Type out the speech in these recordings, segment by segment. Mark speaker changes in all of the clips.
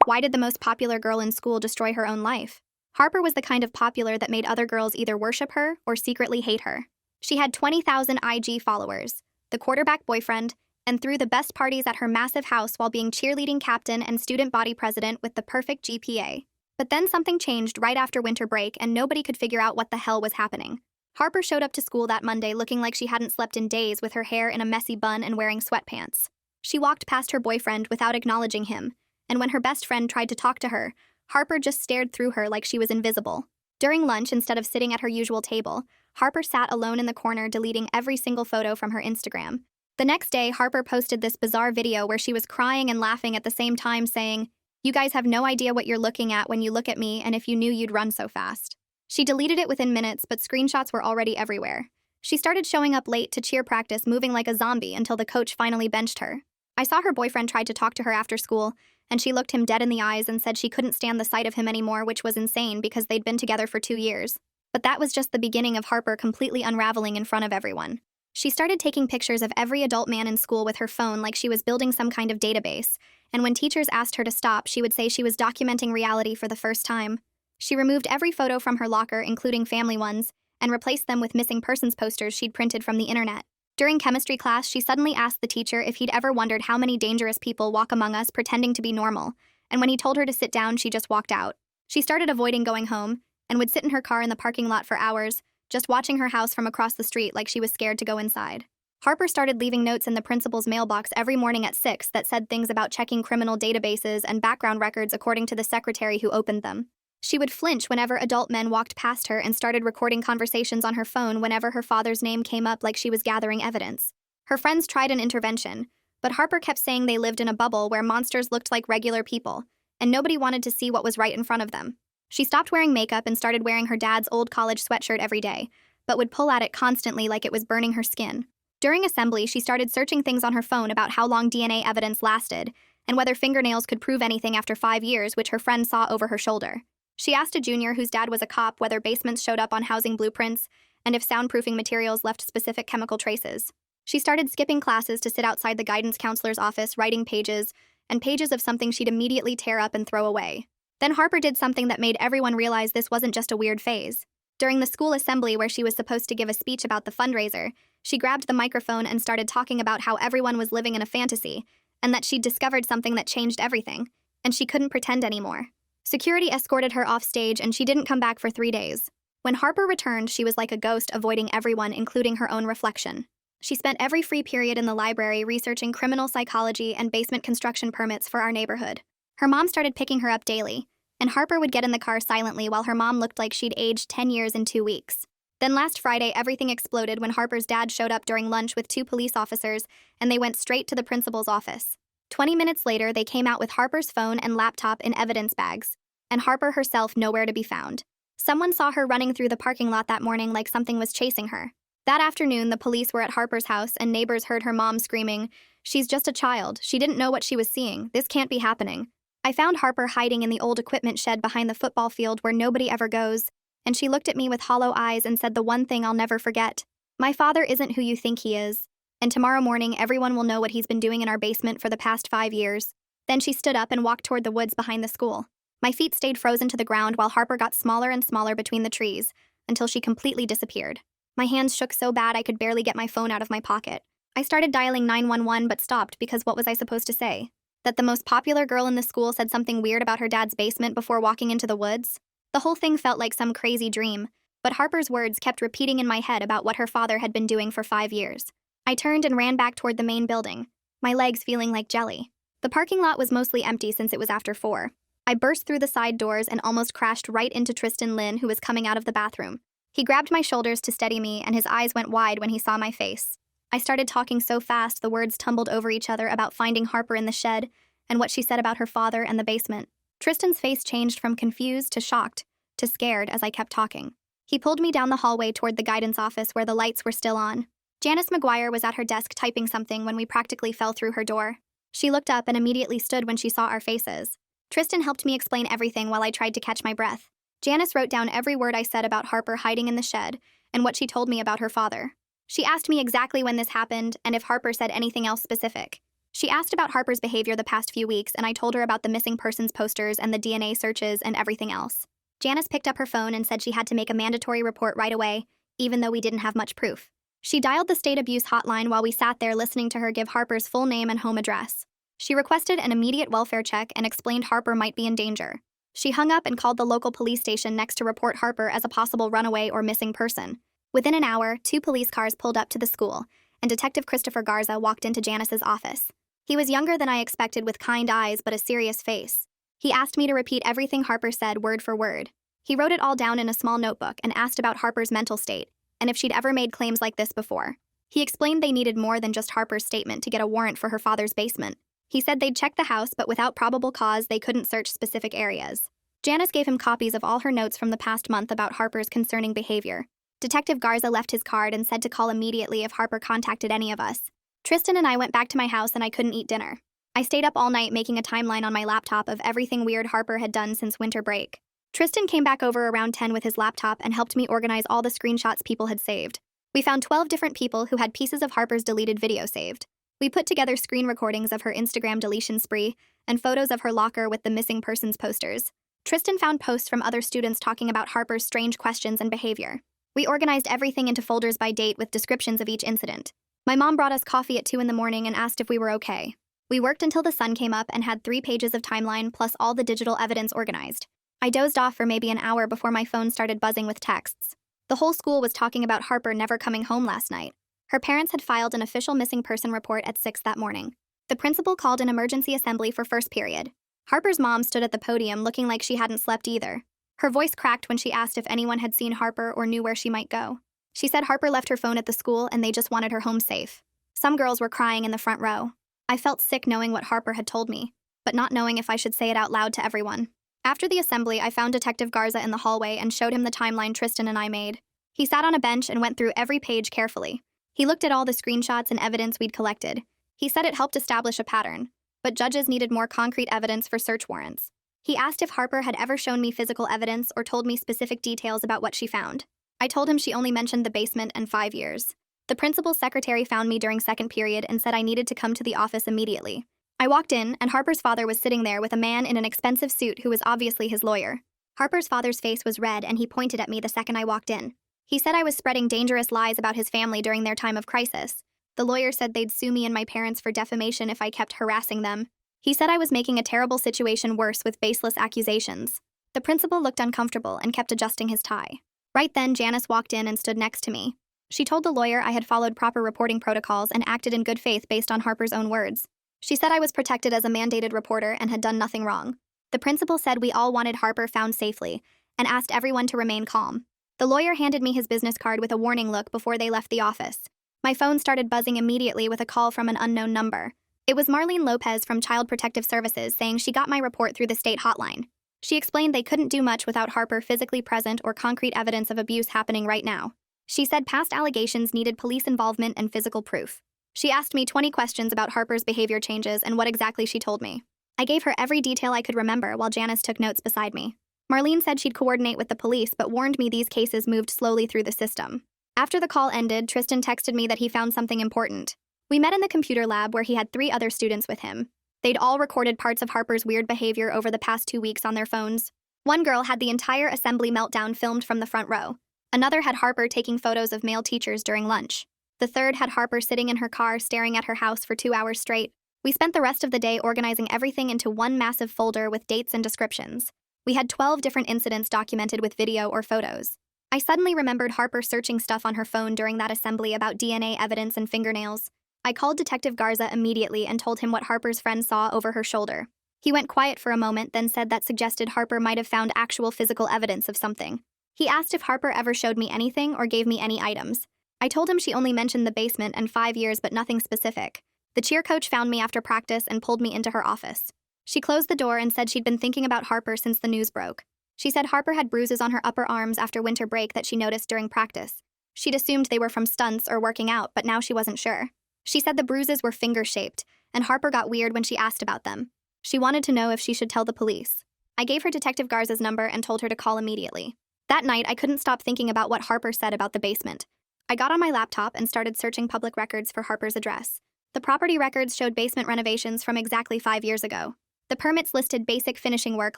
Speaker 1: why did the most popular girl in school destroy her own life? Harper was the kind of popular that made other girls either worship her or secretly hate her. She had 20,000 IG followers, the quarterback boyfriend, and threw the best parties at her massive house while being cheerleading captain and student body president with the perfect GPA. But then something changed right after winter break and nobody could figure out what the hell was happening. Harper showed up to school that Monday looking like she hadn't slept in days, with her hair in a messy bun and wearing sweatpants. She walked past her boyfriend without acknowledging him, and when her best friend tried to talk to her, Harper just stared through her like she was invisible. During lunch, instead of sitting at her usual table, Harper sat alone in the corner deleting every single photo from her Instagram. The next day, Harper posted this bizarre video where she was crying and laughing at the same time, saying, "You guys have no idea what you're looking at when you look at me, and if you knew, you'd run so fast." She deleted it within minutes, but screenshots were already everywhere. She started showing up late to cheer practice, moving like a zombie until the coach finally benched her. I saw her boyfriend tried to talk to her after school, and she looked him dead in the eyes and said she couldn't stand the sight of him anymore, which was insane because they'd been together for 2 years. But that was just the beginning of Harper completely unraveling in front of everyone. She started taking pictures of every adult man in school with her phone like she was building some kind of database, and when teachers asked her to stop, she would say she was documenting reality for the first time. She removed every photo from her locker, including family ones, and replaced them with missing persons posters she'd printed from the internet. During chemistry class, she suddenly asked the teacher if he'd ever wondered how many dangerous people walk among us pretending to be normal, and when he told her to sit down, she just walked out. She started avoiding going home, and would sit in her car in the parking lot for hours, just watching her house from across the street like she was scared to go inside. Harper started leaving notes in the principal's mailbox every morning at 6 that said things about checking criminal databases and background records according to the secretary who opened them. She would flinch whenever adult men walked past her and started recording conversations on her phone whenever her father's name came up like she was gathering evidence. Her friends tried an intervention, but Harper kept saying they lived in a bubble where monsters looked like regular people, and nobody wanted to see what was right in front of them. She stopped wearing makeup and started wearing her dad's old college sweatshirt every day, but would pull at it constantly like it was burning her skin. During assembly, she started searching things on her phone about how long DNA evidence lasted, and whether fingernails could prove anything after 5 years, which her friend saw over her shoulder. She asked a junior whose dad was a cop whether basements showed up on housing blueprints and if soundproofing materials left specific chemical traces. She started skipping classes to sit outside the guidance counselor's office, writing pages and pages of something she'd immediately tear up and throw away. Then Harper did something that made everyone realize this wasn't just a weird phase. During the school assembly where she was supposed to give a speech about the fundraiser, she grabbed the microphone and started talking about how everyone was living in a fantasy and that she'd discovered something that changed everything, and she couldn't pretend anymore. Security escorted her off stage and she didn't come back for 3 days. When Harper returned, she was like a ghost, avoiding everyone, including her own reflection. She spent every free period in the library researching criminal psychology and basement construction permits for our neighborhood. Her mom started picking her up daily, and Harper would get in the car silently while her mom looked like she'd aged 10 years in 2 weeks. Then last Friday, everything exploded when Harper's dad showed up during lunch with 2 police officers, and they went straight to the principal's office. 20 minutes later, they came out with Harper's phone and laptop in evidence bags, and Harper herself nowhere to be found. Someone saw her running through the parking lot that morning like something was chasing her. That afternoon, the police were at Harper's house, and neighbors heard her mom screaming, "She's just a child. She didn't know what she was seeing. This can't be happening." I found Harper hiding in the old equipment shed behind the football field where nobody ever goes, and she looked at me with hollow eyes and said the one thing I'll never forget: "My father isn't who you think he is, and tomorrow morning everyone will know what he's been doing in our basement for the past 5 years." Then she stood up and walked toward the woods behind the school. My feet stayed frozen to the ground while Harper got smaller and smaller between the trees, until she completely disappeared. My hands shook so bad I could barely get my phone out of my pocket. I started dialing 911 but stopped because what was I supposed to say? That the most popular girl in the school said something weird about her dad's basement before walking into the woods? The whole thing felt like some crazy dream, but Harper's words kept repeating in my head about what her father had been doing for 5 years. I turned and ran back toward the main building, my legs feeling like jelly. The parking lot was mostly empty since it was after 4. I burst through the side doors and almost crashed right into Tristan Lynn, who was coming out of the bathroom. He grabbed my shoulders to steady me, and his eyes went wide when he saw my face. I started talking so fast the words tumbled over each other about finding Harper in the shed and what she said about her father and the basement. Tristan's face changed from confused to shocked to scared as I kept talking. He pulled me down the hallway toward the guidance office where the lights were still on. Janice McGuire was at her desk typing something when we practically fell through her door. She looked up and immediately stood when she saw our faces. Tristan helped me explain everything while I tried to catch my breath. Janice wrote down every word I said about Harper hiding in the shed and what she told me about her father. She asked me exactly when this happened and if Harper said anything else specific. She asked about Harper's behavior the past few weeks, and I told her about the missing persons posters and the DNA searches and everything else. Janice picked up her phone and said she had to make a mandatory report right away, even though we didn't have much proof. She dialed the state abuse hotline while we sat there listening to her give Harper's full name and home address. She requested an immediate welfare check and explained Harper might be in danger. She hung up and called the local police station next to report Harper as a possible runaway or missing person. Within an hour, 2 police cars pulled up to the school, and Detective Christopher Garza walked into Janice's office. He was younger than I expected, with kind eyes but a serious face. He asked me to repeat everything Harper said word for word. He wrote it all down in a small notebook and asked about Harper's mental state, and if she'd ever made claims like this before. He explained they needed more than just Harper's statement to get a warrant for her father's basement. He said they'd check the house, but without probable cause, they couldn't search specific areas. Janice gave him copies of all her notes from the past month about Harper's concerning behavior. Detective Garza left his card and said to call immediately if Harper contacted any of us. Tristan and I went back to my house and I couldn't eat dinner. I stayed up all night making a timeline on my laptop of everything weird Harper had done since winter break. Tristan came back over around 10 with his laptop and helped me organize all the screenshots people had saved. We found 12 different people who had pieces of Harper's deleted video saved. We put together screen recordings of her Instagram deletion spree and photos of her locker with the missing persons posters. Tristan found posts from other students talking about Harper's strange questions and behavior. We organized everything into folders by date with descriptions of each incident. My mom brought us coffee at 2 in the morning and asked if we were okay. We worked until the sun came up and had 3 pages of timeline plus all the digital evidence organized. I dozed off for maybe an hour before my phone started buzzing with texts. The whole school was talking about Harper never coming home last night. Her parents had filed an official missing person report at 6 that morning. The principal called an emergency assembly for first period. Harper's mom stood at the podium looking like she hadn't slept either. Her voice cracked when she asked if anyone had seen Harper or knew where she might go. She said Harper left her phone at the school and they just wanted her home safe. Some girls were crying in the front row. I felt sick knowing what Harper had told me, but not knowing if I should say it out loud to everyone. After the assembly, I found Detective Garza in the hallway and showed him the timeline Tristan and I made. He sat on a bench and went through every page carefully. He looked at all the screenshots and evidence we'd collected. He said it helped establish a pattern, but judges needed more concrete evidence for search warrants. He asked if Harper had ever shown me physical evidence or told me specific details about what she found. I told him she only mentioned the basement and 5 years. The principal's secretary found me during second period and said I needed to come to the office immediately. I walked in, and Harper's father was sitting there with a man in an expensive suit who was obviously his lawyer. Harper's father's face was red, and he pointed at me the second I walked in. He said I was spreading dangerous lies about his family during their time of crisis. The lawyer said they'd sue me and my parents for defamation if I kept harassing them. He said I was making a terrible situation worse with baseless accusations. The principal looked uncomfortable and kept adjusting his tie. Right then, Janice walked in and stood next to me. She told the lawyer I had followed proper reporting protocols and acted in good faith based on Harper's own words. She said I was protected as a mandated reporter and had done nothing wrong. The principal said we all wanted Harper found safely and asked everyone to remain calm. The lawyer handed me his business card with a warning look before they left the office. My phone started buzzing immediately with a call from an unknown number. It was Marlene Lopez from Child Protective Services saying she got my report through the state hotline. She explained they couldn't do much without Harper physically present or concrete evidence of abuse happening right now. She said past allegations needed police involvement and physical proof. She asked me 20 questions about Harper's behavior changes and what exactly she told me. I gave her every detail I could remember while Janice took notes beside me. Marlene said she'd coordinate with the police but warned me these cases moved slowly through the system. After the call ended, Tristan texted me that he found something important. We met in the computer lab where he had 3 other students with him. They'd all recorded parts of Harper's weird behavior over the past 2 weeks on their phones. One girl had the entire assembly meltdown filmed from the front row. Another had Harper taking photos of male teachers during lunch. The third had Harper sitting in her car staring at her house for 2 hours straight. We spent the rest of the day organizing everything into one massive folder with dates and descriptions. We had 12 different incidents documented with video or photos. I suddenly remembered Harper searching stuff on her phone during that assembly about DNA evidence and fingernails. I called Detective Garza immediately and told him what Harper's friend saw over her shoulder. He went quiet for a moment, then said that suggested Harper might have found actual physical evidence of something. He asked if Harper ever showed me anything or gave me any items. I told him she only mentioned the basement and 5 years but nothing specific. The cheer coach found me after practice and pulled me into her office. She closed the door and said she'd been thinking about Harper since the news broke. She said Harper had bruises on her upper arms after winter break that she noticed during practice. She'd assumed they were from stunts or working out, but now she wasn't sure. She said the bruises were finger-shaped, and Harper got weird when she asked about them. She wanted to know if she should tell the police. I gave her Detective Garza's number and told her to call immediately. That night, I couldn't stop thinking about what Harper said about the basement. I got on my laptop and started searching public records for Harper's address. The property records showed basement renovations from exactly 5 years ago. The permits listed basic finishing work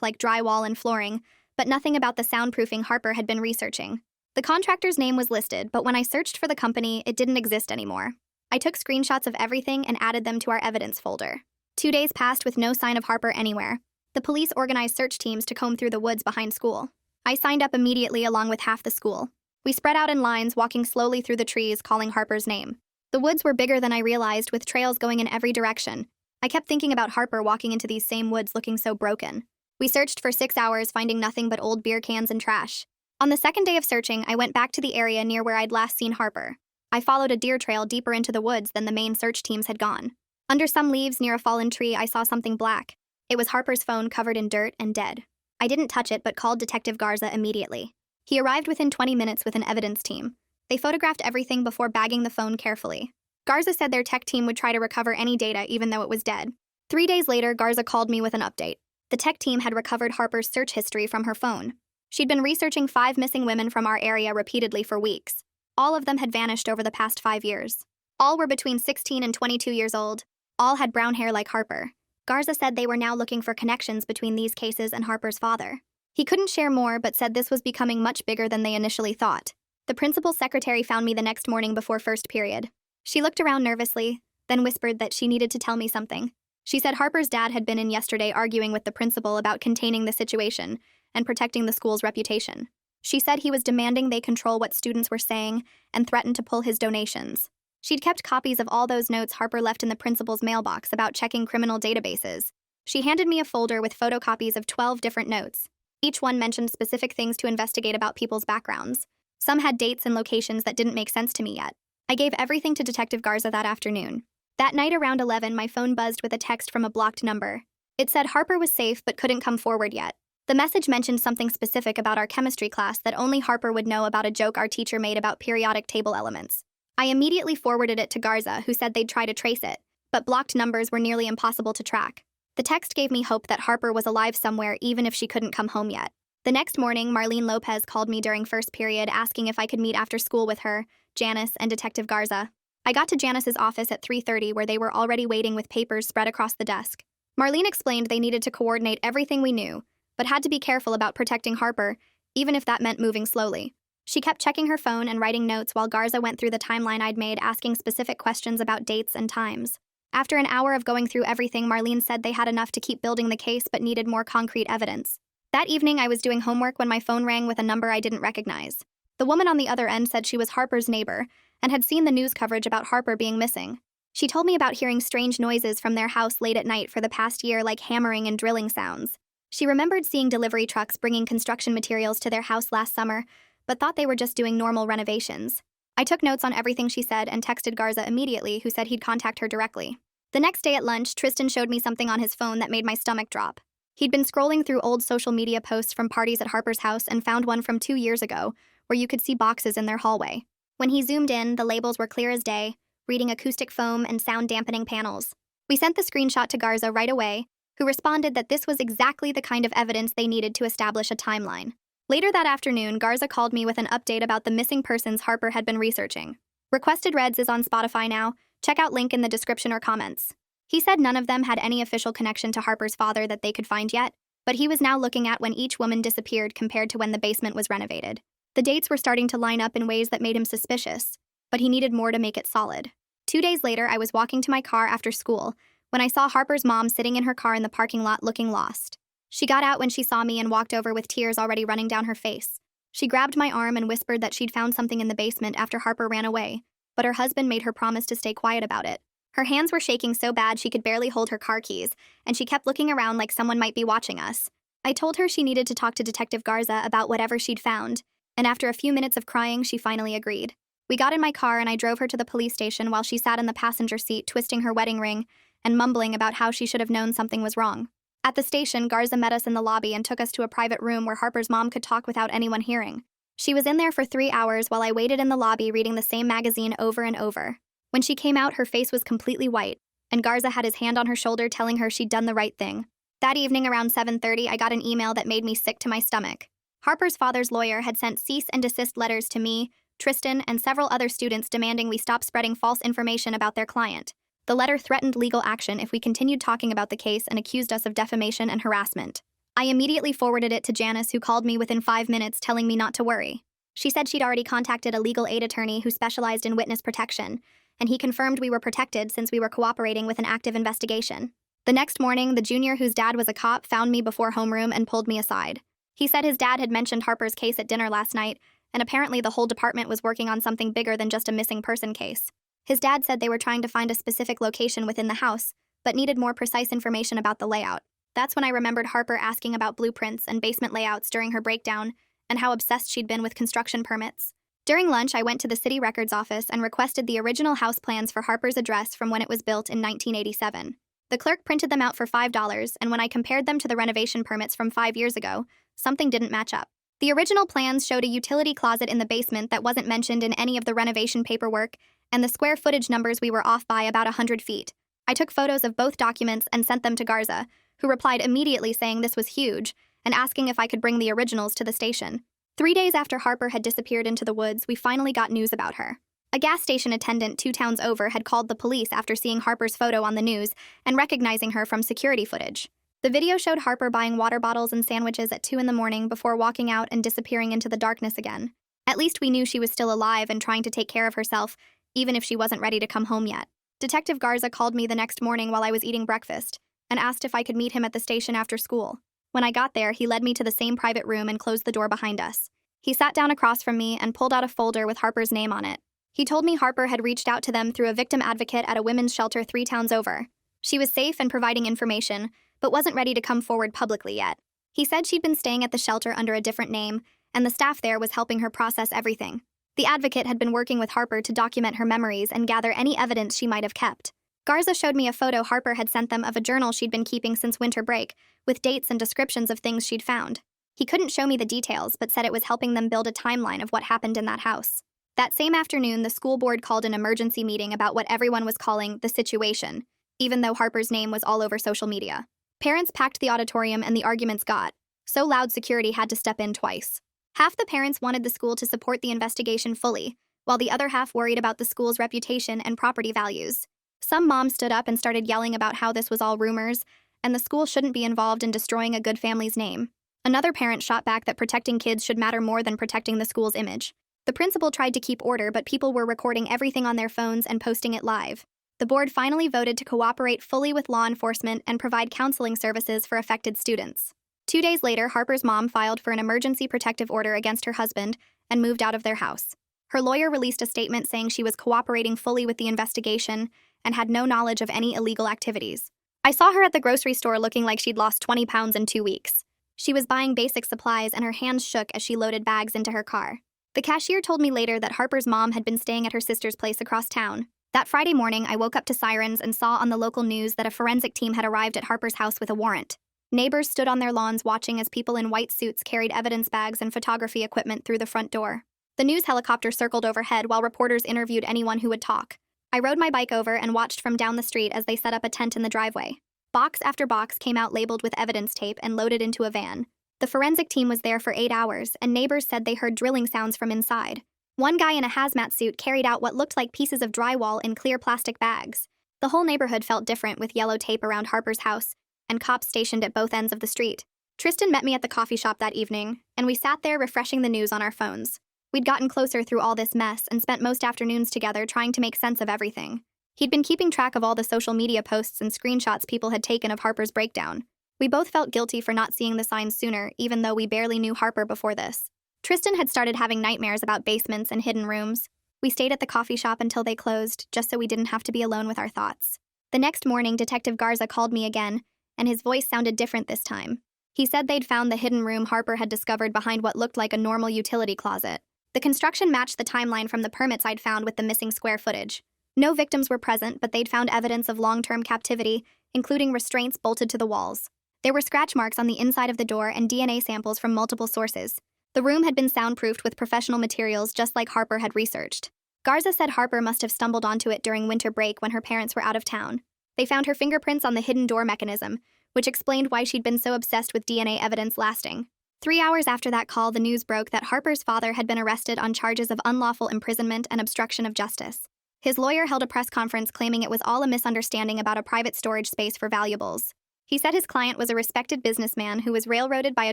Speaker 1: like drywall and flooring, but nothing about the soundproofing Harper had been researching. The contractor's name was listed, but when I searched for the company, it didn't exist anymore. I took screenshots of everything and added them to our evidence folder. 2 days passed with no sign of Harper anywhere. The police organized search teams to comb through the woods behind school. I signed up immediately along with half the school. We spread out in lines, walking slowly through the trees, calling Harper's name. The woods were bigger than I realized, with trails going in every direction. I kept thinking about Harper walking into these same woods looking so broken. We searched for 6 hours, finding nothing but old beer cans and trash. On the second day of searching, I went back to the area near where I'd last seen Harper. I followed a deer trail deeper into the woods than the main search teams had gone. Under some leaves near a fallen tree, I saw something black. It was Harper's phone, covered in dirt and dead. I didn't touch it, but called Detective Garza immediately. He arrived within 20 minutes with an evidence team. They photographed everything before bagging the phone carefully. Garza said their tech team would try to recover any data even though it was dead. 3 days later, Garza called me with an update. The tech team had recovered Harper's search history from her phone. She'd been researching 5 missing women from our area repeatedly for weeks. All of them had vanished over the past 5 years. All were between 16 and 22 years old. All had brown hair like Harper. Garza said they were now looking for connections between these cases and Harper's father. He couldn't share more, but said this was becoming much bigger than they initially thought. The principal's secretary found me the next morning before first period. She looked around nervously, then whispered that she needed to tell me something. She said Harper's dad had been in yesterday arguing with the principal about containing the situation and protecting the school's reputation. She said he was demanding they control what students were saying and threatened to pull his donations. She'd kept copies of all those notes Harper left in the principal's mailbox about checking criminal databases. She handed me a folder with photocopies of 12 different notes. Each one mentioned specific things to investigate about people's backgrounds. Some had dates and locations that didn't make sense to me yet. I gave everything to Detective Garza that afternoon. That night around 11, my phone buzzed with a text from a blocked number. It said Harper was safe but couldn't come forward yet. The message mentioned something specific about our chemistry class that only Harper would know, about a joke our teacher made about periodic table elements. I immediately forwarded it to Garza, who said they'd try to trace it, but blocked numbers were nearly impossible to track. The text gave me hope that Harper was alive somewhere, even if she couldn't come home yet. The next morning, Marlene Lopez called me during first period asking if I could meet after school with her, Janice, and Detective Garza. I got to Janice's office at 3:30, where they were already waiting with papers spread across the desk. Marlene explained they needed to coordinate everything we knew, but had to be careful about protecting Harper, even if that meant moving slowly. She kept checking her phone and writing notes while Garza went through the timeline I'd made, asking specific questions about dates and times. After an hour of going through everything, Marlene said they had enough to keep building the case but needed more concrete evidence. That evening, I was doing homework when my phone rang with a number I didn't recognize. The woman on the other end said she was Harper's neighbor and had seen the news coverage about Harper being missing. She told me about hearing strange noises from their house late at night for the past year, like hammering and drilling sounds. She remembered seeing delivery trucks bringing construction materials to their house last summer, but thought they were just doing normal renovations. I took notes on everything she said and texted Garza immediately, who said he'd contact her directly. The next day at lunch, Tristan showed me something on his phone that made my stomach drop. He'd been scrolling through old social media posts from parties at Harper's house and found one from 2 years ago, where you could see boxes in their hallway. When he zoomed in, the labels were clear as day, reading acoustic foam and sound-dampening panels. We sent the screenshot to Garza right away, who responded that this was exactly the kind of evidence they needed to establish a timeline. Later that afternoon, Garza called me with an update about the missing persons Harper had been researching. Requested Reds is on Spotify now. Check out link in the description or comments. He said none of them had any official connection to Harper's father that they could find yet, but he was now looking at when each woman disappeared compared to when the basement was renovated. The dates were starting to line up in ways that made him suspicious, but he needed more to make it solid. 2 days later, I was walking to my car after school when I saw Harper's mom sitting in her car in the parking lot looking lost. She got out when she saw me and walked over with tears already running down her face. She grabbed my arm and whispered that she'd found something in the basement after Harper ran away, but her husband made her promise to stay quiet about it. Her hands were shaking so bad she could barely hold her car keys, and she kept looking around like someone might be watching us. I told her she needed to talk to Detective Garza about whatever she'd found, and after a few minutes of crying, she finally agreed. We got in my car and I drove her to the police station while she sat in the passenger seat twisting her wedding ring and mumbling about how she should have known something was wrong. At the station, Garza met us in the lobby and took us to a private room where Harper's mom could talk without anyone hearing. She was in there for 3 hours while I waited in the lobby reading the same magazine over and over. When she came out, her face was completely white, and Garza had his hand on her shoulder telling her she'd done the right thing. That evening around 7:30, I got an email that made me sick to my stomach. Harper's father's lawyer had sent cease and desist letters to me, Tristan, and several other students demanding we stop spreading false information about their client. The letter threatened legal action if we continued talking about the case and accused us of defamation and harassment. I immediately forwarded it to Janice, who called me within 5 minutes telling me not to worry. She said she'd already contacted a legal aid attorney who specialized in witness protection, and he confirmed we were protected since we were cooperating with an active investigation. The next morning, the junior whose dad was a cop found me before homeroom and pulled me aside. He said his dad had mentioned Harper's case at dinner last night, and apparently the whole department was working on something bigger than just a missing person case. His dad said they were trying to find a specific location within the house, but needed more precise information about the layout. That's when I remembered Harper asking about blueprints and basement layouts during her breakdown, and how obsessed she'd been with construction permits. During lunch, I went to the city records office and requested the original house plans for Harper's address from when it was built in 1987. The clerk printed them out for $5, and when I compared them to the renovation permits from 5 years ago, something didn't match up. The original plans showed a utility closet in the basement that wasn't mentioned in any of the renovation paperwork, and the square footage numbers we were off by about 100 feet. I took photos of both documents and sent them to Garza, who replied immediately saying this was huge, and asking if I could bring the originals to the station. 3 days after Harper had disappeared into the woods, we finally got news about her. A gas station attendant 2 towns over had called the police after seeing Harper's photo on the news and recognizing her from security footage. The video showed Harper buying water bottles and sandwiches at 2 in the morning before walking out and disappearing into the darkness again. At least we knew she was still alive and trying to take care of herself, even if she wasn't ready to come home yet. Detective Garza called me the next morning while I was eating breakfast and asked if I could meet him at the station after school. When I got there, he led me to the same private room and closed the door behind us. He sat down across from me and pulled out a folder with Harper's name on it. He told me Harper had reached out to them through a victim advocate at a women's shelter 3 towns over. She was safe and providing information, but wasn't ready to come forward publicly yet. He said she'd been staying at the shelter under a different name, and the staff there was helping her process everything. The advocate had been working with Harper to document her memories and gather any evidence she might have kept. Garza showed me a photo Harper had sent them of a journal she'd been keeping since winter break, with dates and descriptions of things she'd found. He couldn't show me the details, but said it was helping them build a timeline of what happened in that house. That same afternoon, the school board called an emergency meeting about what everyone was calling the situation, even though Harper's name was all over social media. Parents packed the auditorium and the arguments got so loud security had to step in twice. Half the parents wanted the school to support the investigation fully, while the other half worried about the school's reputation and property values. Some moms stood up and started yelling about how this was all rumors, and the school shouldn't be involved in destroying a good family's name. Another parent shot back that protecting kids should matter more than protecting the school's image. The principal tried to keep order, but people were recording everything on their phones and posting it live. The board finally voted to cooperate fully with law enforcement and provide counseling services for affected students. 2 days later, Harper's mom filed for an emergency protective order against her husband and moved out of their house. Her lawyer released a statement saying she was cooperating fully with the investigation and had no knowledge of any illegal activities. I saw her at the grocery store looking like she'd lost 20 pounds in 2 weeks. She was buying basic supplies and her hands shook as she loaded bags into her car. The cashier told me later that Harper's mom had been staying at her sister's place across town. That Friday morning, I woke up to sirens and saw on the local news that a forensic team had arrived at Harper's house with a warrant. Neighbors stood on their lawns watching as people in white suits carried evidence bags and photography equipment through the front door. The news helicopter circled overhead while reporters interviewed anyone who would talk. I rode my bike over and watched from down the street as they set up a tent in the driveway. Box after box came out labeled with evidence tape and loaded into a van. The forensic team was there for 8 hours, and neighbors said they heard drilling sounds from inside. One guy in a hazmat suit carried out what looked like pieces of drywall in clear plastic bags. The whole neighborhood felt different with yellow tape around Harper's house and cops stationed at both ends of the street. Tristan met me at the coffee shop that evening, and we sat there refreshing the news on our phones. We'd gotten closer through all this mess and spent most afternoons together trying to make sense of everything. He'd been keeping track of all the social media posts and screenshots people had taken of Harper's breakdown. We both felt guilty for not seeing the signs sooner, even though we barely knew Harper before this. Tristan had started having nightmares about basements and hidden rooms. We stayed at the coffee shop until they closed, just so we didn't have to be alone with our thoughts. The next morning, Detective Garza called me again, and his voice sounded different this time. He said they'd found the hidden room Harper had discovered behind what looked like a normal utility closet. The construction matched the timeline from the permits I'd found with the missing square footage. No victims were present, but they'd found evidence of long-term captivity, including restraints bolted to the walls. There were scratch marks on the inside of the door and DNA samples from multiple sources. The room had been soundproofed with professional materials just like Harper had researched. Garza said Harper must have stumbled onto it during winter break when her parents were out of town. They found her fingerprints on the hidden door mechanism, which explained why she'd been so obsessed with DNA evidence lasting. 3 hours after that call, the news broke that Harper's father had been arrested on charges of unlawful imprisonment and obstruction of justice. His lawyer held a press conference claiming it was all a misunderstanding about a private storage space for valuables. He said his client was a respected businessman who was railroaded by a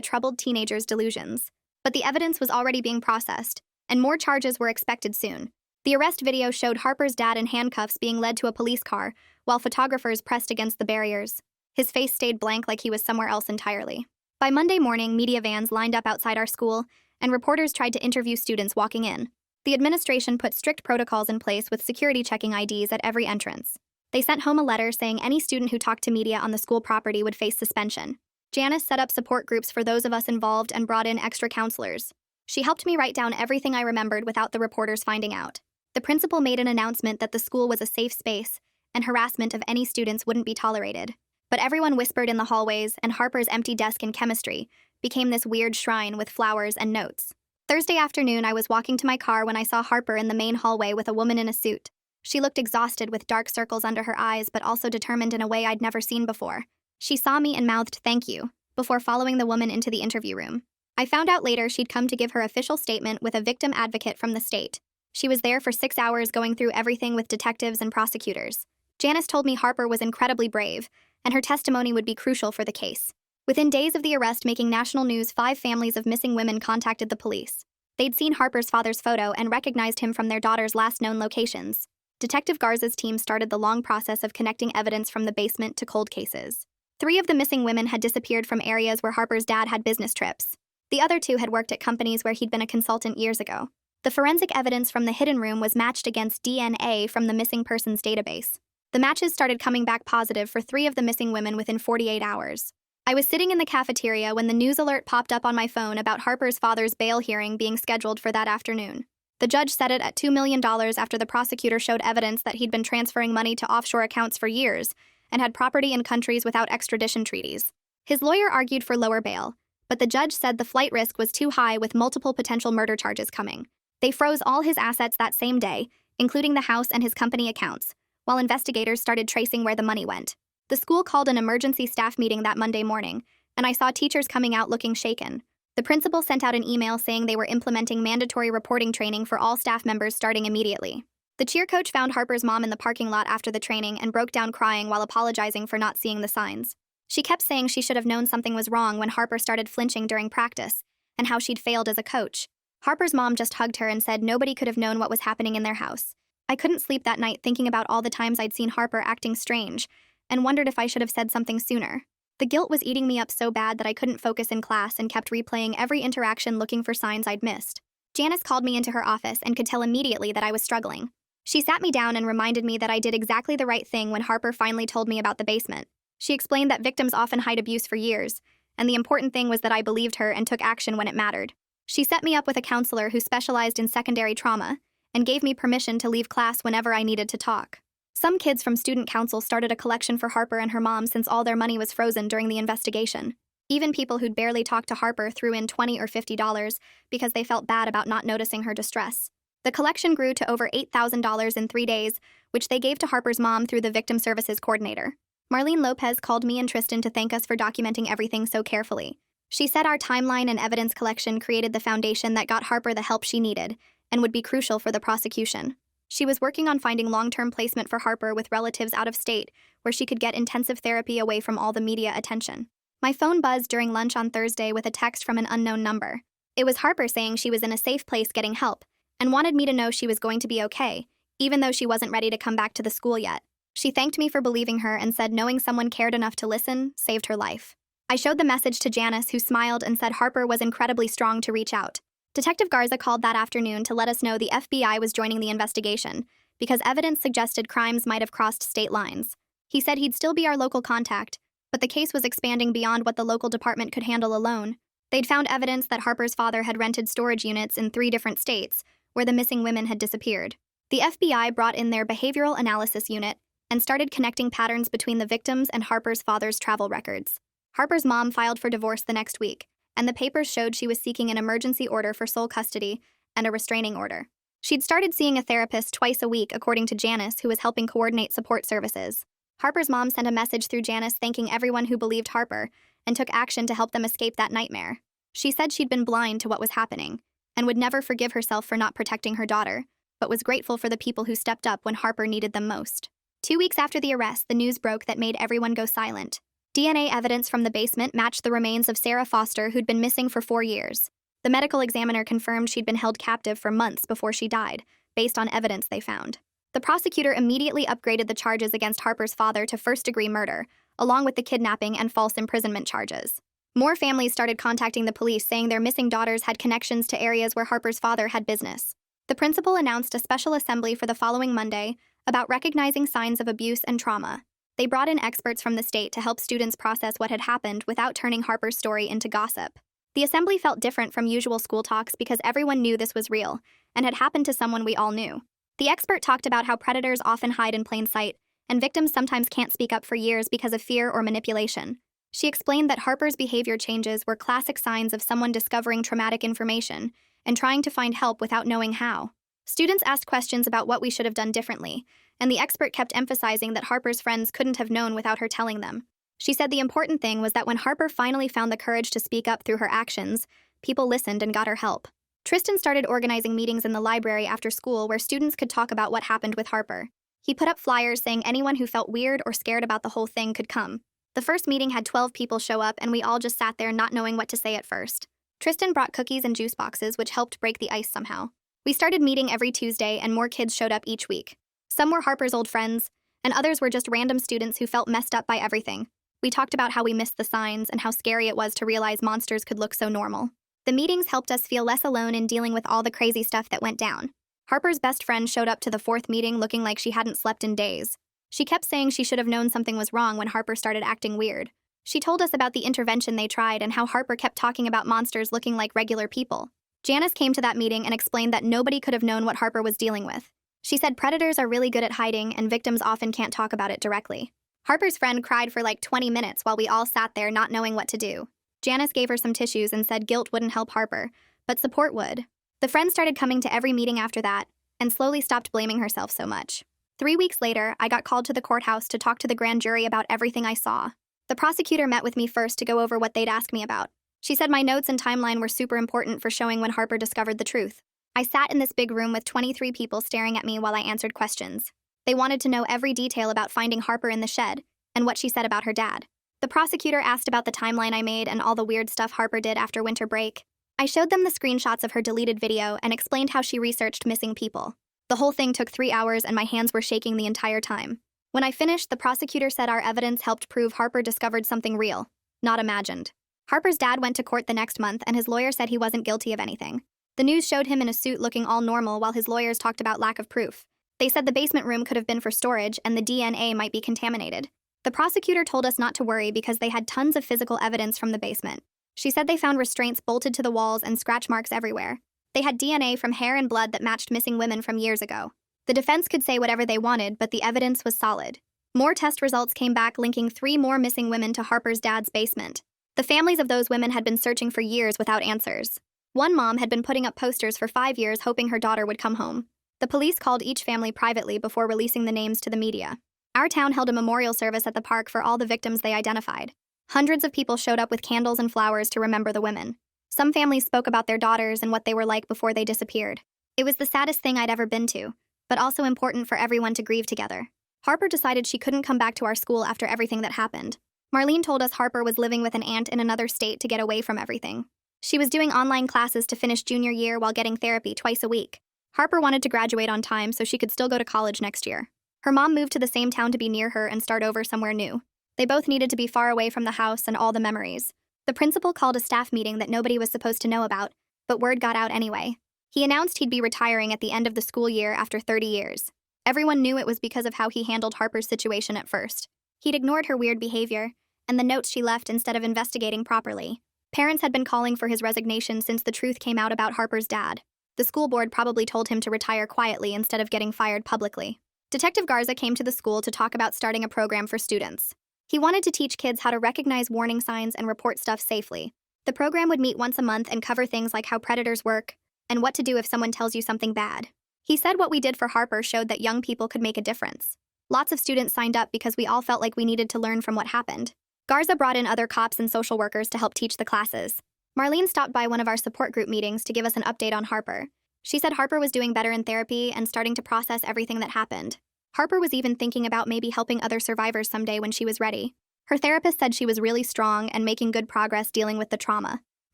Speaker 1: troubled teenager's delusions. But the evidence was already being processed, and more charges were expected soon. The arrest video showed Harper's dad in handcuffs being led to a police car, while photographers pressed against the barriers. His face stayed blank like he was somewhere else entirely. By Monday morning, media vans lined up outside our school, and reporters tried to interview students walking in. The administration put strict protocols in place with security checking IDs at every entrance. They sent home a letter saying any student who talked to media on the school property would face suspension. Janice set up support groups for those of us involved and brought in extra counselors. She helped me write down everything I remembered without the reporters finding out. The principal made an announcement that the school was a safe space, and harassment of any students wouldn't be tolerated. But everyone whispered in the hallways, and Harper's empty desk in chemistry became this weird shrine with flowers and notes. Thursday afternoon, I was walking to my car when I saw Harper in the main hallway with a woman in a suit. She looked exhausted with dark circles under her eyes, but also determined in a way I'd never seen before. She saw me and mouthed "thank you" before following the woman into the interview room. I found out later she'd come to give her official statement with a victim advocate from the state. She was there for 6 hours going through everything with detectives and prosecutors. Janice told me Harper was incredibly brave, and her testimony would be crucial for the case. Within days of the arrest making national news, 5 families of missing women contacted the police. They'd seen Harper's father's photo and recognized him from their daughter's last known locations. Detective Garza's team started the long process of connecting evidence from the basement to cold cases. 3 of the missing women had disappeared from areas where Harper's dad had business trips. The other 2 had worked at companies where he'd been a consultant years ago. The forensic evidence from the hidden room was matched against DNA from the missing persons database. The matches started coming back positive for 3 of the missing women within 48 hours. I was sitting in the cafeteria when the news alert popped up on my phone about Harper's father's bail hearing being scheduled for that afternoon. The judge set it at $2 million after the prosecutor showed evidence that he'd been transferring money to offshore accounts for years and had property in countries without extradition treaties. His lawyer argued for lower bail, but the judge said the flight risk was too high with multiple potential murder charges coming. They froze all his assets that same day, including the house and his company accounts, while investigators started tracing where the money went. The school called an emergency staff meeting that Monday morning, and I saw teachers coming out looking shaken. The principal sent out an email saying they were implementing mandatory reporting training for all staff members starting immediately. The cheer coach found Harper's mom in the parking lot after the training and broke down crying while apologizing for not seeing the signs. She kept saying she should have known something was wrong when Harper started flinching during practice, and how she'd failed as a coach. Harper's mom just hugged her and said nobody could have known what was happening in their house. I couldn't sleep that night thinking about all the times I'd seen Harper acting strange, and wondered if I should have said something sooner. The guilt was eating me up so bad that I couldn't focus in class and kept replaying every interaction looking for signs I'd missed. Janice called me into her office and could tell immediately that I was struggling. She sat me down and reminded me that I did exactly the right thing when Harper finally told me about the basement. She explained that victims often hide abuse for years, and the important thing was that I believed her and took action when it mattered. She set me up with a counselor who specialized in secondary trauma and gave me permission to leave class whenever I needed to talk. Some kids from student council started a collection for Harper and her mom since all their money was frozen during the investigation. Even people who'd barely talked to Harper threw in $20 or $50 because they felt bad about not noticing her distress. The collection grew to over $8,000 in 3 days, which they gave to Harper's mom through the Victim Services Coordinator. Marlene Lopez called me and Tristan to thank us for documenting everything so carefully. She said our timeline and evidence collection created the foundation that got Harper the help she needed and would be crucial for the prosecution. She was working on finding long-term placement for Harper with relatives out of state, where she could get intensive therapy away from all the media attention. My phone buzzed during lunch on Thursday with a text from an unknown number. It was Harper saying she was in a safe place getting help, and wanted me to know she was going to be okay, even though she wasn't ready to come back to the school yet. She thanked me for believing her and said knowing someone cared enough to listen saved her life. I showed the message to Janice, who smiled and said Harper was incredibly strong to reach out. Detective Garza called that afternoon to let us know the FBI was joining the investigation because evidence suggested crimes might have crossed state lines. He said he'd still be our local contact, but the case was expanding beyond what the local department could handle alone. They'd found evidence that Harper's father had rented storage units in 3 different states where the missing women had disappeared. The FBI brought in their behavioral analysis unit and started connecting patterns between the victims and Harper's father's travel records. Harper's mom filed for divorce the next week, and the papers showed she was seeking an emergency order for sole custody and a restraining order. She'd started seeing a therapist twice a week, according to Janice, who was helping coordinate support services. Harper's mom sent a message through Janice thanking everyone who believed Harper and took action to help them escape that nightmare. She said she'd been blind to what was happening and would never forgive herself for not protecting her daughter, but was grateful for the people who stepped up when Harper needed them most. 2 weeks after the arrest, the news broke that made everyone go silent. DNA evidence from the basement matched the remains of Sarah Foster, who'd been missing for 4 years. The medical examiner confirmed she'd been held captive for months before she died, based on evidence they found. The prosecutor immediately upgraded the charges against Harper's father to first-degree murder, along with the kidnapping and false imprisonment charges. More families started contacting the police, saying their missing daughters had connections to areas where Harper's father had business. The principal announced a special assembly for the following Monday about recognizing signs of abuse and trauma. They brought in experts from the state to help students process what had happened without turning Harper's story into gossip. The assembly felt different from usual school talks because everyone knew this was real and had happened to someone we all knew. The expert talked about how predators often hide in plain sight, and victims sometimes can't speak up for years because of fear or manipulation. She explained that Harper's behavior changes were classic signs of someone discovering traumatic information and trying to find help without knowing how. Students asked questions about what we should have done differently, and the expert kept emphasizing that Harper's friends couldn't have known without her telling them. She said the important thing was that when Harper finally found the courage to speak up through her actions, people listened and got her help. Tristan started organizing meetings in the library after school where students could talk about what happened with Harper. He put up flyers saying anyone who felt weird or scared about the whole thing could come. The first meeting had 12 people show up, and we all just sat there not knowing what to say at first. Tristan brought cookies and juice boxes, which helped break the ice somehow. We started meeting every Tuesday, and more kids showed up each week. Some were Harper's old friends, and others were just random students who felt messed up by everything. We talked about how we missed the signs and how scary it was to realize monsters could look so normal. The meetings helped us feel less alone in dealing with all the crazy stuff that went down. Harper's best friend showed up to the 4th meeting looking like she hadn't slept in days. She kept saying she should have known something was wrong when Harper started acting weird. She told us about the intervention they tried and how Harper kept talking about monsters looking like regular people. Janice came to that meeting and explained that nobody could have known what Harper was dealing with. She said predators are really good at hiding and victims often can't talk about it directly. Harper's friend cried for like 20 minutes while we all sat there not knowing what to do. Janice gave her some tissues and said guilt wouldn't help Harper, but support would. The friend started coming to every meeting after that and slowly stopped blaming herself so much. 3 weeks later, I got called to the courthouse to talk to the grand jury about everything I saw. The prosecutor met with me first to go over what they'd ask me about. She said my notes and timeline were super important for showing when Harper discovered the truth. I sat in this big room with 23 people staring at me while I answered questions. They wanted to know every detail about finding Harper in the shed and what she said about her dad. The prosecutor asked about the timeline I made and all the weird stuff Harper did after winter break. I showed them the screenshots of her deleted video and explained how she researched missing people. The whole thing took 3 hours and my hands were shaking the entire time. When I finished, the prosecutor said our evidence helped prove Harper discovered something real, not imagined. Harper's dad went to court the next month and his lawyer said he wasn't guilty of anything. The news showed him in a suit looking all normal while his lawyers talked about lack of proof. They said the basement room could have been for storage and the DNA might be contaminated. The prosecutor told us not to worry because they had tons of physical evidence from the basement. She said they found restraints bolted to the walls and scratch marks everywhere. They had DNA from hair and blood that matched missing women from years ago. The defense could say whatever they wanted, but the evidence was solid. More test results came back linking 3 more missing women to Harper's dad's basement. The families of those women had been searching for years without answers. One mom had been putting up posters for 5 years hoping her daughter would come home. The police called each family privately before releasing the names to the media. Our town held a memorial service at the park for all the victims they identified. Hundreds of people showed up with candles and flowers to remember the women. Some families spoke about their daughters and what they were like before they disappeared. It was the saddest thing I'd ever been to, but also important for everyone to grieve together. Harper decided she couldn't come back to our school after everything that happened. Marlene told us Harper was living with an aunt in another state to get away from everything. She was doing online classes to finish junior year while getting therapy twice a week. Harper wanted to graduate on time so she could still go to college next year. Her mom moved to the same town to be near her and start over somewhere new. They both needed to be far away from the house and all the memories. The principal called a staff meeting that nobody was supposed to know about, but word got out anyway. He announced he'd be retiring at the end of the school year after 30 years. Everyone knew it was because of how he handled Harper's situation at first. He'd ignored her weird behavior and the notes she left instead of investigating properly. Parents had been calling for his resignation since the truth came out about Harper's dad. The school board probably told him to retire quietly instead of getting fired publicly. Detective Garza came to the school to talk about starting a program for students. He wanted to teach kids how to recognize warning signs and report stuff safely. The program would meet once a month and cover things like how predators work and what to do if someone tells you something bad. He said what we did for Harper showed that young people could make a difference. Lots of students signed up because we all felt like we needed to learn from what happened. Garza brought in other cops and social workers to help teach the classes. Marlene stopped by one of our support group meetings to give us an update on Harper. She said Harper was doing better in therapy and starting to process everything that happened. Harper was even thinking about maybe helping other survivors someday when she was ready. Her therapist said she was really strong and making good progress dealing with the trauma.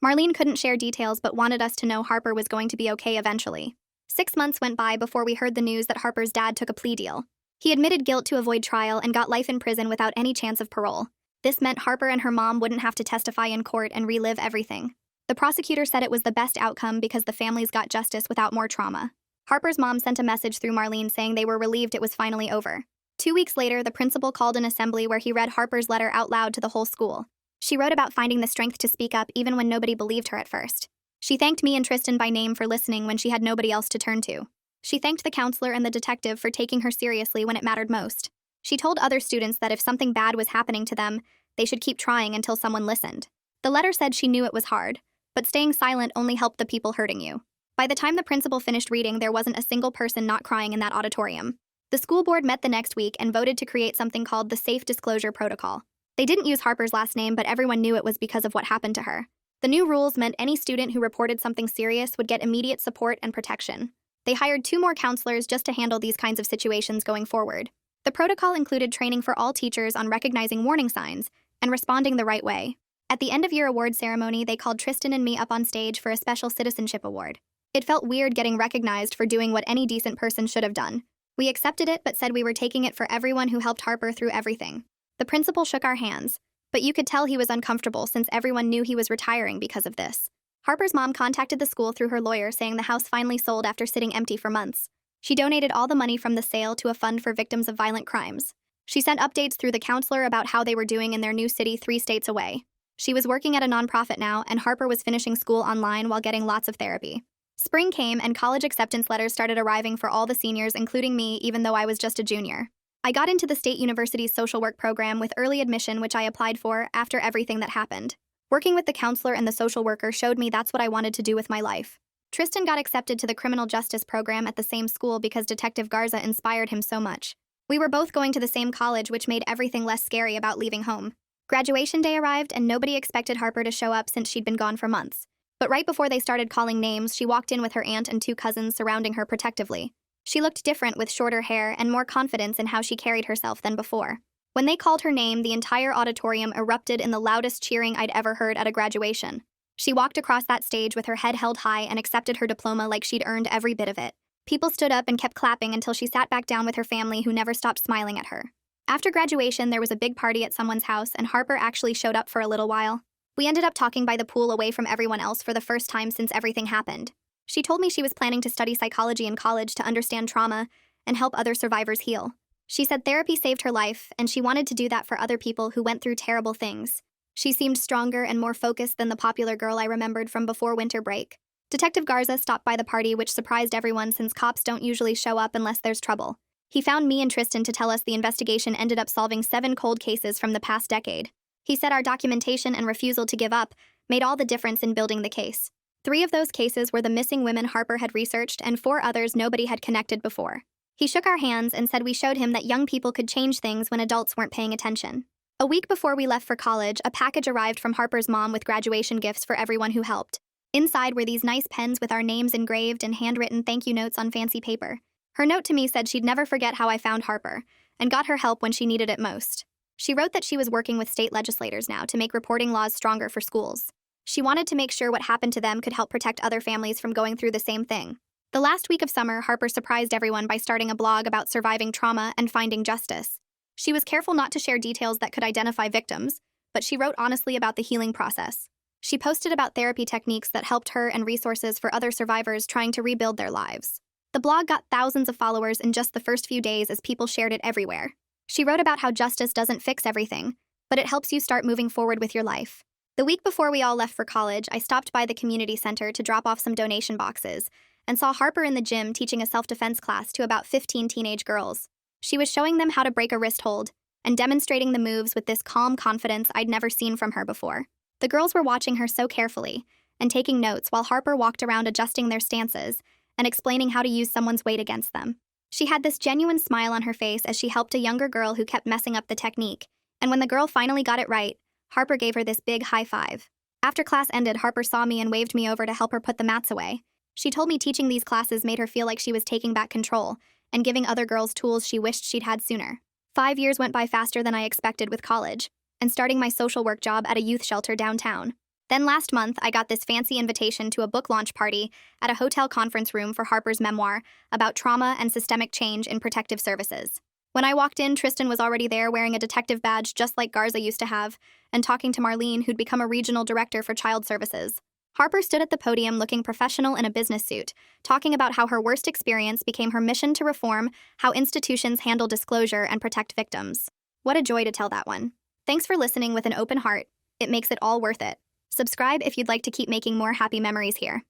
Speaker 1: Marlene couldn't share details but wanted us to know Harper was going to be okay eventually. 6 months went by before we heard the news that Harper's dad took a plea deal. He admitted guilt to avoid trial and got life in prison without any chance of parole. This meant Harper and her mom wouldn't have to testify in court and relive everything. The prosecutor said it was the best outcome because the families got justice without more trauma. Harper's mom sent a message through Marlene saying they were relieved it was finally over. 2 weeks later, the principal called an assembly where he read Harper's letter out loud to the whole school. She wrote about finding the strength to speak up even when nobody believed her at first. She thanked me and Tristan by name for listening when she had nobody else to turn to. She thanked the counselor and the detective for taking her seriously when it mattered most. She told other students that if something bad was happening to them, they should keep trying until someone listened. The letter said she knew it was hard, but staying silent only helped the people hurting you. By the time the principal finished reading, there wasn't a single person not crying in that auditorium. The school board met the next week and voted to create something called the Safe Disclosure Protocol. They didn't use Harper's last name, but everyone knew it was because of what happened to her. The new rules meant any student who reported something serious would get immediate support and protection. They hired 2 more counselors just to handle these kinds of situations going forward. The protocol included training for all teachers on recognizing warning signs and responding the right way. At the end-of-year award ceremony, they called Tristan and me up on stage for a special citizenship award. It felt weird getting recognized for doing what any decent person should have done. We accepted it but said we were taking it for everyone who helped Harper through everything. The principal shook our hands, but you could tell he was uncomfortable since everyone knew he was retiring because of this. Harper's mom contacted the school through her lawyer saying the house finally sold after sitting empty for months. She donated all the money from the sale to a fund for victims of violent crimes. She sent updates through the counselor about how they were doing in their new city 3 states away. She was working at a nonprofit now, and Harper was finishing school online while getting lots of therapy. Spring came and college acceptance letters started arriving for all the seniors, including me, even though I was just a junior. I got into the state university's social work program with early admission, which I applied for after everything that happened. Working with the counselor and the social worker showed me that's what I wanted to do with my life. Tristan got accepted to the criminal justice program at the same school because Detective Garza inspired him so much. We were both going to the same college, which made everything less scary about leaving home. Graduation day arrived, and nobody expected Harper to show up since she'd been gone for months. But right before they started calling names, she walked in with her aunt and 2 cousins surrounding her protectively. She looked different with shorter hair and more confidence in how she carried herself than before. When they called her name, the entire auditorium erupted in the loudest cheering I'd ever heard at a graduation. She walked across that stage with her head held high and accepted her diploma like she'd earned every bit of it. People stood up and kept clapping until she sat back down with her family, who never stopped smiling at her. After graduation, there was a big party at someone's house, and Harper actually showed up for a little while. We ended up talking by the pool away from everyone else for the first time since everything happened. She told me she was planning to study psychology in college to understand trauma and help other survivors heal. She said therapy saved her life, and she wanted to do that for other people who went through terrible things. She seemed stronger and more focused than the popular girl I remembered from before winter break. Detective Garza stopped by the party, which surprised everyone since cops don't usually show up unless there's trouble. He found me and Tristan to tell us the investigation ended up solving 7 cold cases from the past decade. He said our documentation and refusal to give up made all the difference in building the case. 3 of those cases were the missing women Harper had researched, and 4 others nobody had connected before. He shook our hands and said we showed him that young people could change things when adults weren't paying attention. A week before we left for college, a package arrived from Harper's mom with graduation gifts for everyone who helped. Inside were these nice pens with our names engraved and handwritten thank you notes on fancy paper. Her note to me said she'd never forget how I found Harper and got her help when she needed it most. She wrote that she was working with state legislators now to make reporting laws stronger for schools. She wanted to make sure what happened to them could help protect other families from going through the same thing. The last week of summer, Harper surprised everyone by starting a blog about surviving trauma and finding justice. She was careful not to share details that could identify victims, but she wrote honestly about the healing process. She posted about therapy techniques that helped her and resources for other survivors trying to rebuild their lives. The blog got thousands of followers in just the first few days as people shared it everywhere. She wrote about how justice doesn't fix everything, but it helps you start moving forward with your life. The week before we all left for college, I stopped by the community center to drop off some donation boxes and saw Harper in the gym teaching a self-defense class to about 15 teenage girls. She was showing them how to break a wrist hold and demonstrating the moves with this calm confidence I'd never seen from her before. The girls were watching her so carefully and taking notes while Harper walked around adjusting their stances and explaining how to use someone's weight against them. She had this genuine smile on her face as she helped a younger girl who kept messing up the technique, and when the girl finally got it right, Harper gave her this big high five. After class ended, Harper saw me and waved me over to help her put the mats away. She told me teaching these classes made her feel like she was taking back control and giving other girls tools she wished she'd had sooner. 5 years went by faster than I expected with college and starting my social work job at a youth shelter downtown. Then last month, I got this fancy invitation to a book launch party at a hotel conference room for Harper's memoir about trauma and systemic change in protective services. When I walked in, Tristan was already there wearing a detective badge just like Garza used to have, and talking to Marlene, who'd become a regional director for child services. Harper stood at the podium looking professional in a business suit, talking about how her worst experience became her mission to reform how institutions handle disclosure and protect victims. What a joy to tell that one. Thanks for listening with an open heart. It makes it all worth it. Subscribe if you'd like to keep making more happy memories here.